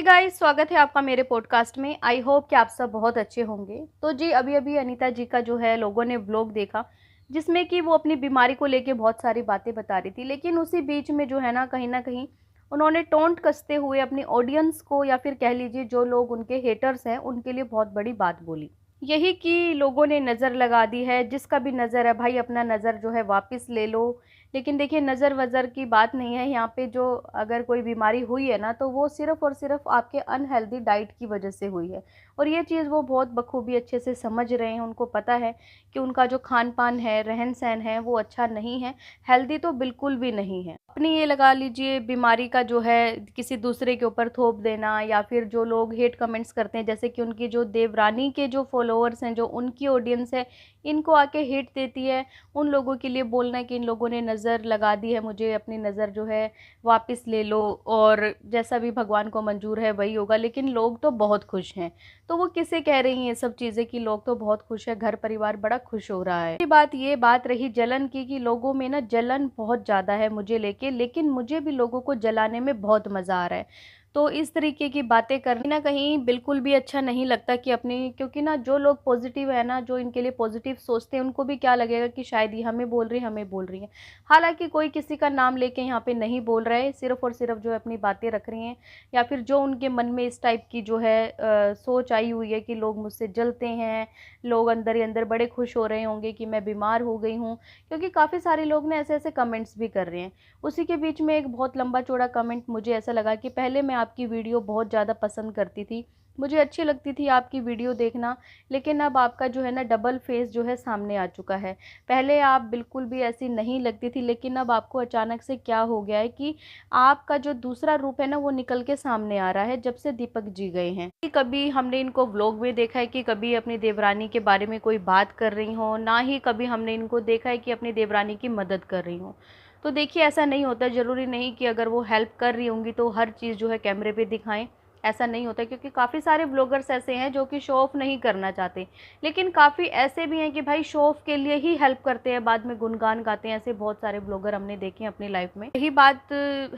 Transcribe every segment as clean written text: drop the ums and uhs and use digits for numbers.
Guys, स्वागत है आपका मेरे पॉडकास्ट में। आई होप कि आप सब बहुत अच्छे होंगे। तो जी अभी अभी अनीता जी का जो है लोगों ने व्लॉग देखा, जिसमें कि वो अपनी बीमारी को लेके बहुत सारी बातें बता रही थी। लेकिन उसी बीच में जो है ना कहीं उन्होंने टोंट कसते हुए अपनी ऑडियंस को, या फिर कह लीजिए जो लोग उनके हेटर्स हैं उनके लिए बहुत बड़ी बात बोली। यही कि लोगों ने नज़र लगा दी है, जिसका भी नज़र है भाई अपना नज़र जो है वापस ले लो। लेकिन देखिए नज़र वज़र की बात नहीं है यहाँ पे। जो अगर कोई बीमारी हुई है ना, तो वो सिर्फ़ और सिर्फ़ आपके अनहेल्दी डाइट की वजह से हुई है। और ये चीज़ वो बहुत बखूबी अच्छे से समझ रहे हैं। उनको पता है कि उनका जो खान-पान है, रहन-सहन है, वो अच्छा नहीं है, हेल्दी तो बिल्कुल भी नहीं है। अपनी ये लगा लीजिए बीमारी का जो है किसी दूसरे के ऊपर थोप देना, या फिर जो लोग हेट कमेंट्स करते हैं, जैसे कि उनकी जो देवरानी के जो फॉलोअर्स हैं, जो उनकी ऑडियंस है, इनको आके हेट देती है। उन लोगों के लिए बोलना है कि इन लोगों ने नज़र लगा दी है मुझे, अपनी नज़र जो है वापस ले लो, और जैसा भी भगवान को मंजूर है वही होगा। लेकिन लोग तो बहुत खुश हैं। तो वो किसे कह रही हैं ये सब चीज़ें कि लोग तो बहुत खुश है, घर परिवार बड़ा खुश हो रहा है। ये बात रही जलन की, कि लोगों में ना जलन बहुत ज़्यादा है मुझे लेके, लेकिन मुझे भी लोगों को जलाने में बहुत मज़ा आ रहा है। तो इस तरीके की बातें करनी ना कहीं बिल्कुल भी अच्छा नहीं लगता कि अपनी, क्योंकि ना जो लोग पॉजिटिव है ना, जो इनके लिए पॉजिटिव सोचते हैं, उनको भी क्या लगेगा कि शायद ये हमें बोल रही हैं। हालाँकि कोई किसी का नाम लेके यहाँ पे नहीं बोल रहा है, सिर्फ़ और सिर्फ़ जो है अपनी बातें रख रही हैं, या फिर जो उनके मन में इस टाइप की जो है सोच आई हुई है कि लोग मुझसे जलते हैं, लोग अंदर ही अंदर बड़े खुश हो रहे होंगे कि मैं बीमार हो गई हूँ। क्योंकि काफ़ी सारे लोग ना ऐसे-ऐसे कमेंट्स भी कर रहे हैं। उसी के बीच में एक बहुत लंबा-चौड़ा कमेंट मुझे ऐसा लगा कि पहले मैं आपकी वीडियो बहुत ज़्यादा पसंद करती थी, मुझे अच्छी लगती थी आपकी वीडियो देखना, लेकिन अब आपका जो है ना डबल फेस जो है सामने आ चुका है। पहले आप बिल्कुल भी ऐसी नहीं लगती थी, लेकिन अब आपको अचानक से क्या हो गया है कि आपका जो दूसरा रूप है ना वो निकल के सामने आ रहा है जब से दीपक जी गए हैं। कि कभी हमने इनको व्लॉग में देखा है कि कभी अपनी देवरानी के बारे में कोई बात कर रही हो, ना ही कभी हमने इनको देखा है कि अपनी देवरानी की मदद कर रही हो। तो देखिए ऐसा नहीं होता, ज़रूरी नहीं कि अगर वो हेल्प कर रही होंगी तो हर चीज़ जो है कैमरे पे दिखाएँ, ऐसा नहीं होता। क्योंकि काफ़ी सारे व्लॉगर्स ऐसे हैं जो कि शो ऑफ नहीं करना चाहते, लेकिन काफ़ी ऐसे भी हैं कि भाई शो ऑफ के लिए ही हेल्प करते हैं, बाद में गुणगान गाते हैं। ऐसे बहुत सारे व्लॉगर हमने देखे हैं अपनी लाइफ में। यही बात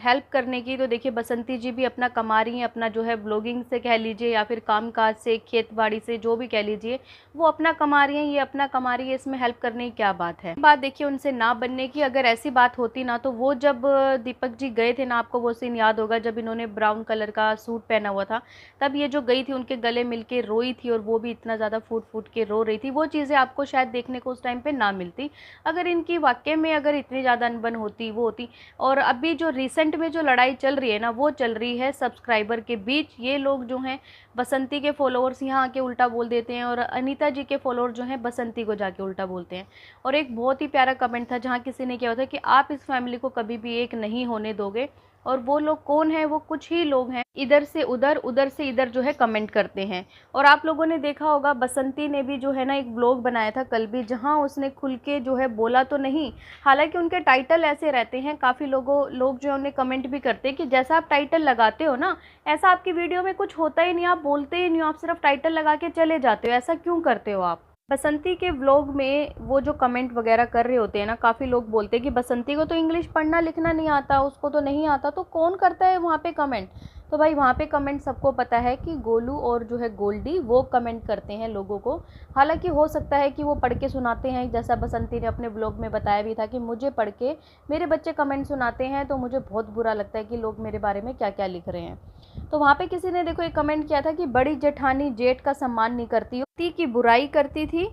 हेल्प करने की, तो देखिए बसंती जी भी अपना कमा रही हैं, अपना जो है व्लॉगिंग से कह लीजिए या फिर काम-काज से, खेती-बाड़ी से, जो भी कह लीजिए, वो अपना कमा रही हैं, ये अपना कमा रही है, इसमें हेल्प करने की क्या बात है। बात देखिए उनसे ना बनने की, अगर ऐसी बात होती ना, तो वो जब दीपक जी गए थे ना, आपको वो सीन याद होगा जब इन्होंने ब्राउन कलर का सूट पहना हुआ था, तब ये जो गई थी उनके गले मिलके रोई थी, और वो भी इतना ज़्यादा फूट-फूट के रो रही थी। वो चीज़ें आपको शायद देखने को उस टाइम पे ना मिलती, अगर इनकी वाक़ई में अगर इतनी ज़्यादा अनबन होती, वो होती। और अभी जो रिसेंट में जो लड़ाई चल रही है ना, वो चल रही है सब्सक्राइबर के बीच। ये लोग जो हैं बसंती के फॉलोअर्स यहाँ आके उल्टा बोल देते हैं, और अनीता जी के फॉलोअर जो हैं बसंती को जाके उल्टा बोलते हैं। और एक बहुत ही प्यारा कमेंट था जहाँ किसी ने किया था कि आप इस फैमिली को कभी भी एक नहीं होने दोगे। और वो लोग कौन हैं? वो कुछ ही लोग हैं, इधर से उधर, उधर से इधर जो है कमेंट करते हैं। और आप लोगों ने देखा होगा बसंती ने भी जो है ना एक व्लॉग बनाया था कल भी, जहाँ उसने खुल के जो है बोला तो नहीं, हालांकि उनके टाइटल ऐसे रहते हैं, काफ़ी लोग जो है उन्हें कमेंट भी करते हैं कि जैसा आप टाइटल लगाते हो ना, ऐसा आपकी वीडियो में कुछ होता ही नहीं, आप बोलते ही नहीं हो, आप सिर्फ टाइटल लगा के चले जाते हो, ऐसा क्यों करते हो आप। बसंती के व्लॉग में वो जो कमेंट वगैरह कर रहे होते हैं ना, काफ़ी लोग बोलते हैं कि बसंती को तो इंग्लिश पढ़ना लिखना नहीं आता, उसको तो नहीं आता, तो कौन करता है वहाँ पे कमेंट। तो भाई वहाँ पे कमेंट सबको पता है कि गोलू और जो है गोल्डी वो कमेंट करते हैं लोगों को। हालांकि हो सकता है कि वो पढ़ के सुनाते हैं, जैसा बसंती ने अपने ब्लॉग में बताया भी था कि मुझे पढ़ के मेरे बच्चे कमेंट सुनाते हैं, तो मुझे बहुत बुरा लगता है कि लोग मेरे बारे में क्या क्या लिख रहे हैं। तो वहाँ पे किसी ने देखो एक कमेंट किया था कि बड़ी जेठानी जेठ का सम्मान नहीं करती, की बुराई करती थी,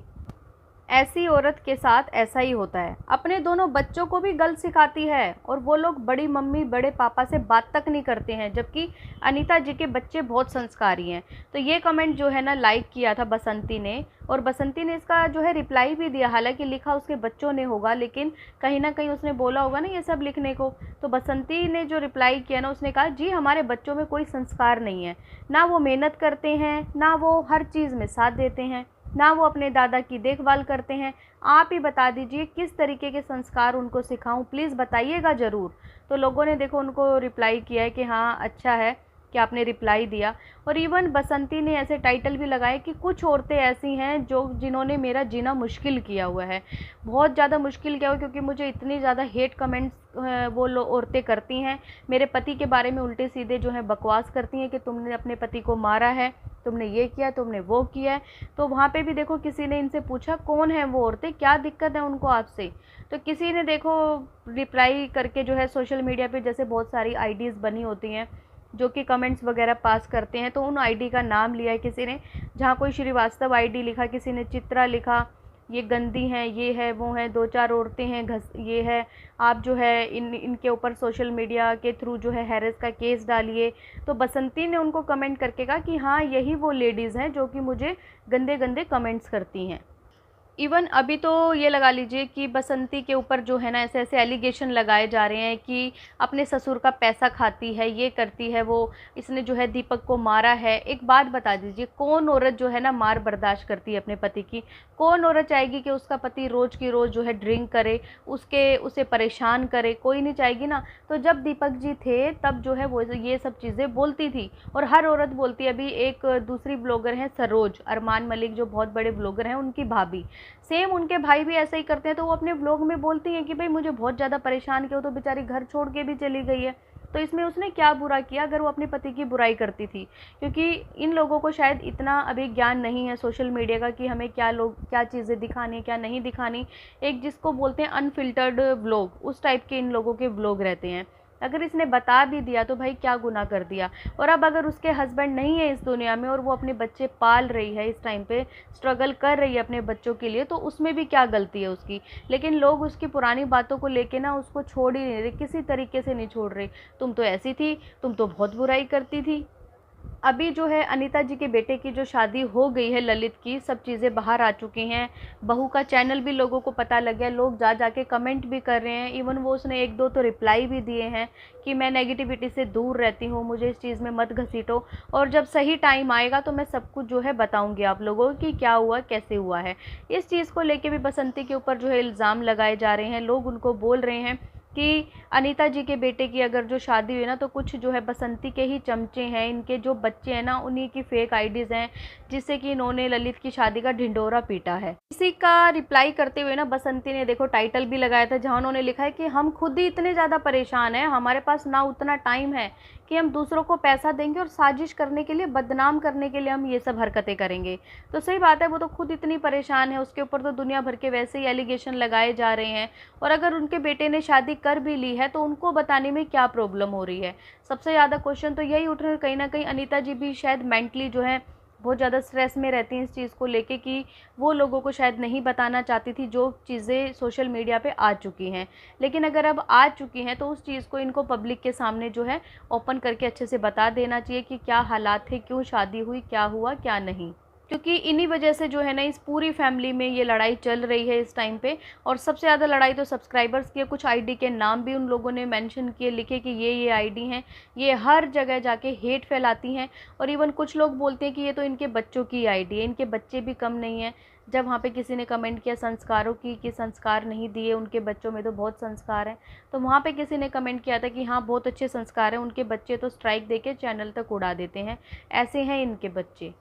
ऐसी औरत के साथ ऐसा ही होता है। अपने दोनों बच्चों को भी गलत सिखाती है, और वो लोग बड़ी मम्मी बड़े पापा से बात तक नहीं करते हैं, जबकि अनीता जी के बच्चे बहुत संस्कारी हैं। तो ये कमेंट जो है ना लाइक किया था बसंती ने, और बसंती ने इसका जो है रिप्लाई भी दिया। हालांकि लिखा उसके बच्चों ने होगा, लेकिन कहीं ना कहीं उसने बोला होगा ना ये सब लिखने को। तो बसंती ने जो रिप्लाई किया ना, उसने कहा जी हमारे बच्चों में कोई संस्कार नहीं है, ना वो मेहनत करते हैं, ना वो हर चीज़ में साथ देते हैं, ना वो अपने दादा की देखभाल करते हैं। आप ही बता दीजिए किस तरीके के संस्कार उनको सिखाऊं, प्लीज़ बताइएगा ज़रूर। तो लोगों ने देखो उनको रिप्लाई किया है कि हाँ अच्छा है, कि आपने रिप्लाई दिया। और इवन बसंती ने ऐसे टाइटल भी लगाए कि कुछ औरतें ऐसी हैं जो जिन्होंने मेरा जीना मुश्किल किया हुआ है, बहुत ज़्यादा मुश्किल किया हुआ, क्योंकि मुझे इतनी ज़्यादा हेट कमेंट्स वो औरतें करती हैं, मेरे पति के बारे में उल्टे सीधे जो है बकवास करती हैं कि तुमने अपने पति को मारा है, तुमने ये किया, तुमने वो किया है। तो वहाँ पे भी देखो किसी ने इनसे पूछा कौन है वो औरतें, क्या दिक्कत है उनको आपसे। तो किसी ने देखो रिप्लाई करके जो है सोशल मीडिया पे जैसे बहुत सारी आईडीज़ बनी होती हैं जो कि कमेंट्स वगैरह पास करते हैं, तो उन आईडी का नाम लिया है किसी ने, जहाँ कोई श्रीवास्तव आईडी लिखा, किसी ने चित्रा लिखा, ये गंदी हैं, ये है, वो है, 2-4 औरतें हैं, घस ये है, आप जो है इनके ऊपर सोशल मीडिया के थ्रू जो है हैरेस का केस डालिए। तो बसंती ने उनको कमेंट करके कहा कि हाँ यही वो लेडीज़ हैं जो कि मुझे गंदे गंदे कमेंट्स करती हैं। इवन अभी तो ये लगा लीजिए कि बसंती के ऊपर जो है ना ऐसे ऐसे एलिगेशन लगाए जा रहे हैं कि अपने ससुर का पैसा खाती है, ये करती है, वो इसने जो है दीपक को मारा है। एक बात बता दीजिए, कौन औरत जो है ना मार बर्दाश्त करती है अपने पति की? कौन औरत चाहेगी कि उसका पति रोज़ की रोज़ जो है ड्रिंक करे, उसे परेशान करे? कोई नहीं चाहेगी ना। तो जब दीपक जी थे तब जो है वो ये सब चीज़ें बोलती थी, और हर औरत बोलती है। अभी एक दूसरी ब्लॉगर हैं सरोज अरमान मलिक, जो बहुत बड़े ब्लॉगर हैं, उनकी भाभी, सेम उनके भाई भी ऐसा ही करते हैं। तो वो अपने ब्लॉग में बोलती हैं कि भाई मुझे बहुत ज़्यादा परेशान किया, तो बेचारी घर छोड़ के भी चली गई है। तो इसमें उसने क्या बुरा किया अगर वो अपने पति की बुराई करती थी? क्योंकि इन लोगों को शायद इतना अभी ज्ञान नहीं है सोशल मीडिया का कि हमें क्या चीज़ें दिखानी, क्या नहीं दिखानी। एक जिसको बोलते हैं अनफिल्टर्ड व्लॉग, उस टाइप के इन लोगों के व्लॉग रहते हैं। अगर इसने बता भी दिया तो भाई क्या गुनाह कर दिया। और अब अगर उसके हस्बैंड नहीं है इस दुनिया में और वो अपने बच्चे पाल रही है, इस टाइम पे स्ट्रगल कर रही है अपने बच्चों के लिए, तो उसमें भी क्या गलती है उसकी? लेकिन लोग उसकी पुरानी बातों को लेके ना उसको छोड़ ही नहीं रहे, किसी तरीके से नहीं छोड़ रहे। तुम तो ऐसी थी, तुम तो बहुत बुराई करती थी। अभी जो है अनीता जी के बेटे की जो शादी हो गई है ललित की, सब चीज़ें बाहर आ चुकी हैं, बहू का चैनल भी लोगों को पता लग गया, लोग जा के कमेंट भी कर रहे हैं। इवन वो उसने 1-2 तो रिप्लाई भी दिए हैं कि मैं नेगेटिविटी से दूर रहती हूँ, मुझे इस चीज़ में मत घसीटो, और जब सही टाइम आएगा तो मैं सब कुछ जो है बताऊँगी आप लोगों की क्या हुआ, कैसे हुआ है। इस चीज़ को लेके भी बसंती के ऊपर जो है इल्ज़ाम लगाए जा रहे हैं, लोग उनको बोल रहे हैं कि अनीता जी के बेटे की अगर जो शादी हुई ना, तो कुछ जो है बसंती के ही चमचे हैं, इनके जो बच्चे हैं ना उन्हीं की फेक आईडीज़ हैं, जिससे कि इन्होंने ललित की शादी का ढिंढोरा पीटा है। इसी का रिप्लाई करते हुए ना बसंती ने देखो टाइटल भी लगाया था, जहाँ उन्होंने लिखा है कि हम खुद ही इतने ज़्यादा परेशान हैं, हमारे पास ना उतना टाइम है कि हम दूसरों को पैसा देंगे और साजिश करने के लिए, बदनाम करने के लिए हम ये सब हरकतें करेंगे। तो सही बात है, वो तो खुद इतनी परेशान है, उसके ऊपर तो दुनिया भर के वैसे ही एलिगेशन लगाए जा रहे हैं। और अगर उनके बेटे ने शादी कर भी ली है तो उनको बताने में क्या प्रॉब्लम हो रही है? सबसे ज़्यादा क्वेश्चन तो यही उठ रहे हैं। कहीं ना कहीं अनीता जी भी शायद मेंटली जो है बहुत ज़्यादा स्ट्रेस में रहती हैं इस चीज़ को लेके, कि वो लोगों को शायद नहीं बताना चाहती थी जो चीज़ें सोशल मीडिया पे आ चुकी हैं। लेकिन अगर अब आ चुकी हैं तो उस चीज़ को इनको पब्लिक के सामने जो है ओपन करके अच्छे से बता देना चाहिए कि क्या हालात थे, क्यों शादी हुई, क्या हुआ, क्या नहीं। क्योंकि इन्हीं वजह से जो है ना इस पूरी फैमिली में ये लड़ाई चल रही है इस टाइम पे। और सबसे ज़्यादा लड़ाई तो सब्सक्राइबर्स की है। कुछ आईडी के नाम भी उन लोगों ने मेंशन किए, लिखे कि ये आईडी हैं, ये हर जगह जाके हेट फैलाती हैं। और इवन कुछ लोग बोलते हैं कि ये तो इनके बच्चों की आईडी है, इनके बच्चे भी कम नहीं हैं। जब वहाँ पे किसी ने कमेंट किया संस्कारों की कि संस्कार नहीं दिए, उनके बच्चों में तो बहुत संस्कार हैं, तो वहाँ पे किसी ने कमेंट किया था कि हाँ बहुत अच्छे संस्कार हैं, उनके बच्चे तो स्ट्राइक देके चैनल तक उड़ा देते हैं, ऐसे हैं इनके बच्चे।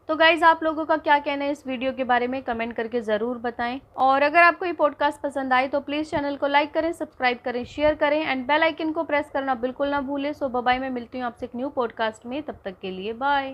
तो गाइज़ आप लोगों का क्या कहना है इस वीडियो के बारे में, कमेंट करके ज़रूर बताएं। और अगर आपको ये पॉडकास्ट पसंद आए तो प्लीज़ चैनल को लाइक करें, सब्सक्राइब करें, शेयर करें एंड बेल आइकन को प्रेस करना बिल्कुल ना भूलें। सो बाय, मैं मिलती हूँ आपसे एक न्यू पॉडकास्ट में, तब तक के लिए बाय।